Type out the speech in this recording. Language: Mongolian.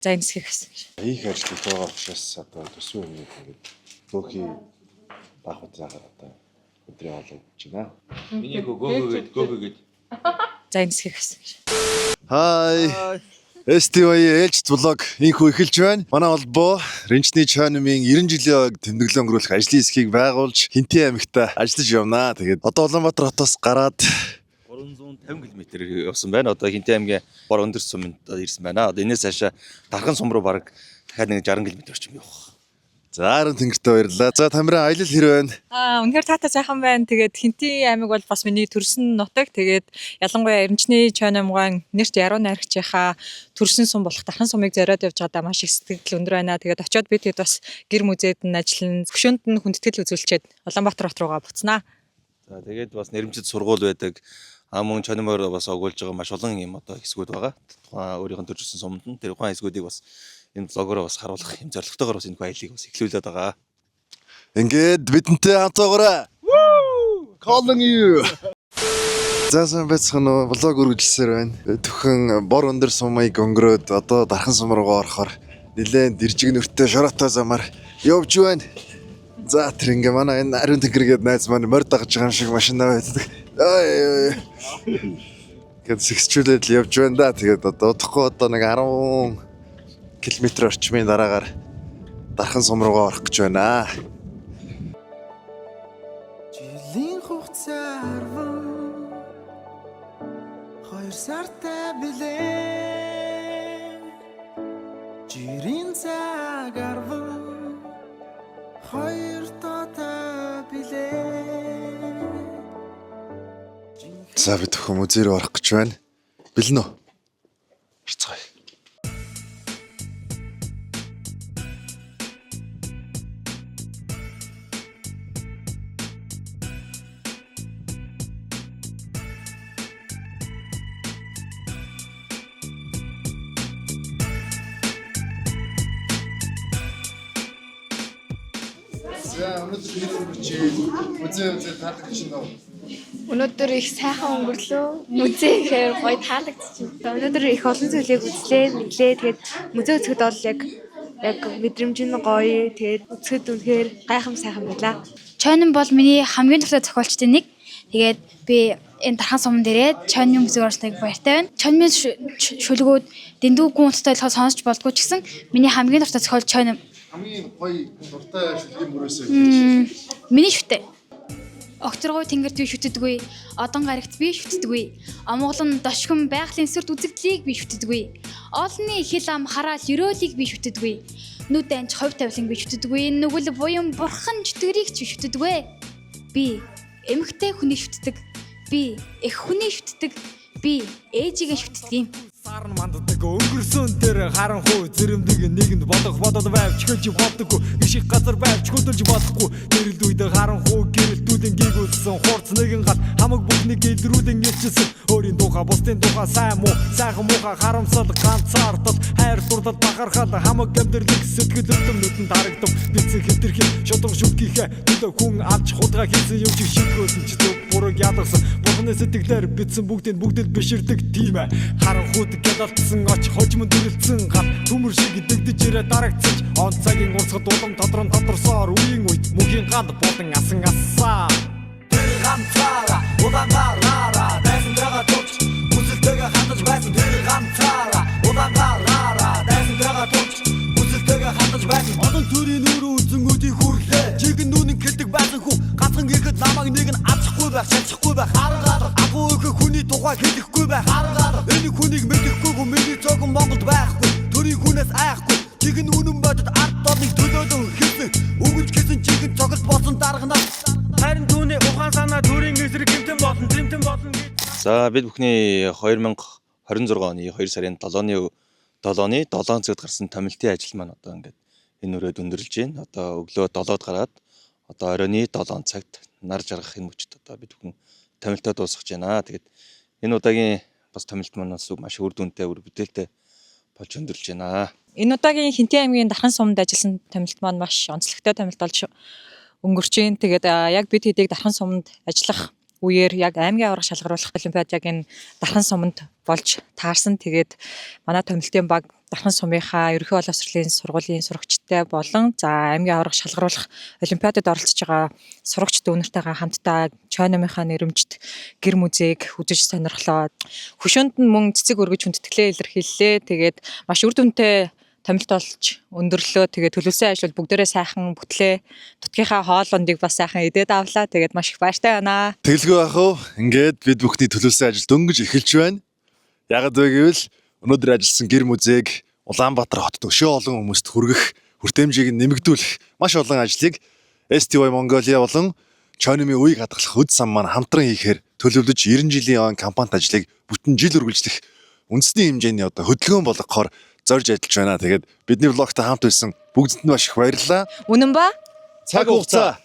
За энэ хэсгийг гэсэн. Их ажил байгаа учраас одоо төсвөө хэмнэх ингээд бөөхий бах удаагаар одоо өдрийн хоолой хийж байна. Миний гөөгөөгээд. За энэ хэсгийг гэсэн. Хай. STV ээлж влог инхүү эхэлж байна. Манай холбоо Ринчний чанамын 90 жилийн тэмдэглэл өнгөрүүлэх ажлын хэсгийг байгуулж Хинтээ аймагта ажиллаж явнаа. Тэгээд одоо Улаанбаатар хотоос гараад 350 км явсан байна. Одоо Хинтээ аймгийн бор өндөр суманд ирсэн байна. Одоо энэс цаашаа Дархан сум руу баг дахиад нэг 60 км орчим явах. За харин тэнгэртэй баярлалаа. За Тамирын аялал хэрэг байна. Үнэхээр таатай сайхан байна. Тэгээд Хинтээ аймаг бол бас миний төрсөн нутаг. Тэгээд ялангуяа Эрдэнэчний чойномгоон нэрт яруу найрагчийнхаа төрсөн сум болох Дархан сумыг зориод явж байгаадаа маш их сэтгэл өндөр байна. Тэгээд очиод бид хэд бас гэр мүзейд нь ажиллана. Зөвшөөнд нь хүндэтгэл үзүүлчихэд Улаанбаатар хот руугаа буцнаа. За тэгээд бас нэрмжид сургууль байдаг. Мөн чойномоор бас огуулж байгаа маш олон юм одоо хэсгүүд байгаа. Тухайн өөрийнх нь төрсэн сумд нь тэр тухайн хэсгүүдийг бас энэ влогоор бас харуулах юм зорилготойгоор бас энэ аялыг бас эхлүүлээд байгаа. Ингээд бидэнтэй хамтаагаарай. Calling you. Засан бацхан влог үргэлжлсээр байна. Төхөн бор өндөр сумыг өнгөрөөд одоо Дархан сум руу орохоор нэлээд дэржиг нүртэй шороотой замаар явж байна. За тэр ингээ манай энэ ариун тэнгэргээд найз маань морь дагаж байгаа юм шиг машинаа байдаг. Гэт сэгсчүүлээд л явж байна да. Тэгээд одоо удахгүй одоо нэг 10 км орчмын дараагаар Дархан сум руугаа орох гэж байна. Жилийн хугацаа 2 сартай билээ. Жирийн цаг 2 тоотой билээ. За бид төхөн музей рүү орох гэж байна. Бэлэн үү? Ирцгаая. За өнөөдөр музей таалагдж байна уу? Өнөөдөр их сайхан өнгөрлөө. Музей ихээр гоё таалагдчихсан. Өнөөдөр их олон зүйлийг үзлээ, мэдлээ. Тэгээд музей үзэхэд бол яг мэдрэмж нь гоё. Тэгээд үзэхэд үнэхээр гайхам сайхан байлаа. Чойнон бол миний хамгийн дуртай зохиолчдын нэг. Тэгээд би энэ Дархан суман дээрээ Чойнон музейг орсныг баяртай байна. Чойнон шүлгүүд дэндүү гүн утгатай болохоо сонсч болдгоо ч гэсэн миний хамгийн дуртай зохиолч Чойнон. Хамгийн гоё дуртай шүлгийн мөрөөсөө. Миний шүтээ. Огцоргой тэнгэрт би шүтдэггүй. Одон гарагт би шүтдэггүй. Амгалан дошгон байгалийн сүрд үзэгдлийг би шүтдэггүй. Олонний хил ам хараал өрөөлийг би шүтдэггүй. Нүд анч ховь тавиланг би шүтдэггүй. Нүгэл буян бурхан чөтгөрийг ч шүтдэггүй. Би эмэгтэй хүний шүтдэг. Би эх хүний шүтдэг. Би ээжигээ шүтдэг юм. Сарн манддаг өнгөрсөн тэр харанхуй зэрэмдэг нэгэнд бодоод байвч хөлж боддоггүй иших газар байвч хөдөлж бодохгүй тэрэлд үед харанхуй гэрэлтүүдэн гийгүүлсэн хурц нэгэн гал хамаг бүхнийг гэлрүүдэн ирчсэн өөрийн тухай бусдын тухай сайн муу сайхан муухай харамсал ганцаардал хайр дурлал бахархал хамаг амьдралыг сэтгэл өтөмнөд нь тарагдав бицэн хэтэрхий шудраг шүтгийнхээ төлөө хүн алж худгаа хийсэн юм шиг шигрөөсөн ч зөв буруу ядарсан бурхны сэтгэлээр бицэн бүгдийг биширдэг тийм ээ харанхуй гэдэлтсэн оч хожим дэрэлцэн гал төмөр шиг дэгдэж ирээ дарагдсан он цагийн урсгад улам тодорсоор үеийн үед мөгийн ганд болон асан асаа тэр ганцаараа улаангараа дайсан байгаа төвч бүсэлтэйгээ хандаж байсан тэр ганцаараа улаангараа дайсан байгаа төвч бүсэлтэйгээ хандаж байсан одон төрийн нүрүү үзэн өдий хүрлээ чиг нүнэн гэлдэг байсан хүн гацхан ирэхэд намайг нэг нь авчихгүй байх шалчихгүй байх харгаад агуу их хүний тухай хэлэхгүй байх харгаад энэ хүнийг мэдэхгүй миний цогон Монголд байхгүй төрийн хүнээс айхгүй чиг нь үнэн бодод ард толыг төлөөлөн хэлсэн өгөж гисэн чиг нь цогт болсон дарганаас харин түүний ухаан санаа төрийн эсрэг гэмтэн болно За бид бүхний 2026 оны 2 сарын 7-ны 7 цагт гарсан томилтын ажил маань одоо ингээд энэ өрөөд өндөрлж байна. Одоо өглөө 7-д гараад одоо оройны 7 цагт нар жаргах энэ мөчд одоо бид бүхэн томилтоо дуусгаж байна. Тэгээд энэ удаагийн бас томилт маань бас маш үр дүнтэй үр бүтээлтэй болж өндөрлж байна. Энэ удаагийн Хинтээ аймгийн Дархан суманд ажилласан томилт маань маш онцлогтой томилт болж өнгөрч байна. Тэгээд яг бид хэдийг Дархан суманд ажиллах үеэр яг аймгийн аврах шалгаруулах олимпиад яг энэ Дархан суманд болж таарсан. Тэгээд манай томилтын баг Дархан сумынхаа ерөнхий боловсролын сургуулийн сурагчтай болон за аймгийн аврах шалгаруулах олимпиадад оролцож байгаа сурагч дүүнэртэйгээ хамтдаа Чойномынхаа нэрэмжит гэр музейг үзэж сонирхлоо. Хөшөөнд нь мөн цэцэг өргөж хүндэтгэлээ илэрхийллээ. Тэгээд маш үр дүнтэй томилт болж өндөрлөө. Тэгээд төлөвлөсөн ажил бүгдээрээ сайхан бүтлээ. Нутгийнхаа хоолундыг бас сайхан идээд авлаа. Тэгээд маш их баяртай байна. Тэглгүй ах уу. Ингээд бид бүхний төлөвлөсөн ажил дөнгөж эхэлж байна. Ягд вэ гэвэл өнөөдөр ажилласан гэр музейг Улаанбаатар хотод өшөө олон хүмүүст хүргэх, хүртээмжийг нэмэгдүүлэх маш олон ажлыг STY Mongolia болон Чойномын үеийг хадгалах үд сан маань хамтран хийхээр төлөвлөж 90 жилийн кампанит ажлыг бүтэн жил үргэлжлэх үндэсний хэмжээний хөдөлгөөн болгохоор зорж ажиллаж байна. Тэгээд бидний влогтой хамт байсан бүгдэд нь маш их баярлалаа. Үнэн ба? Цаг хугацаа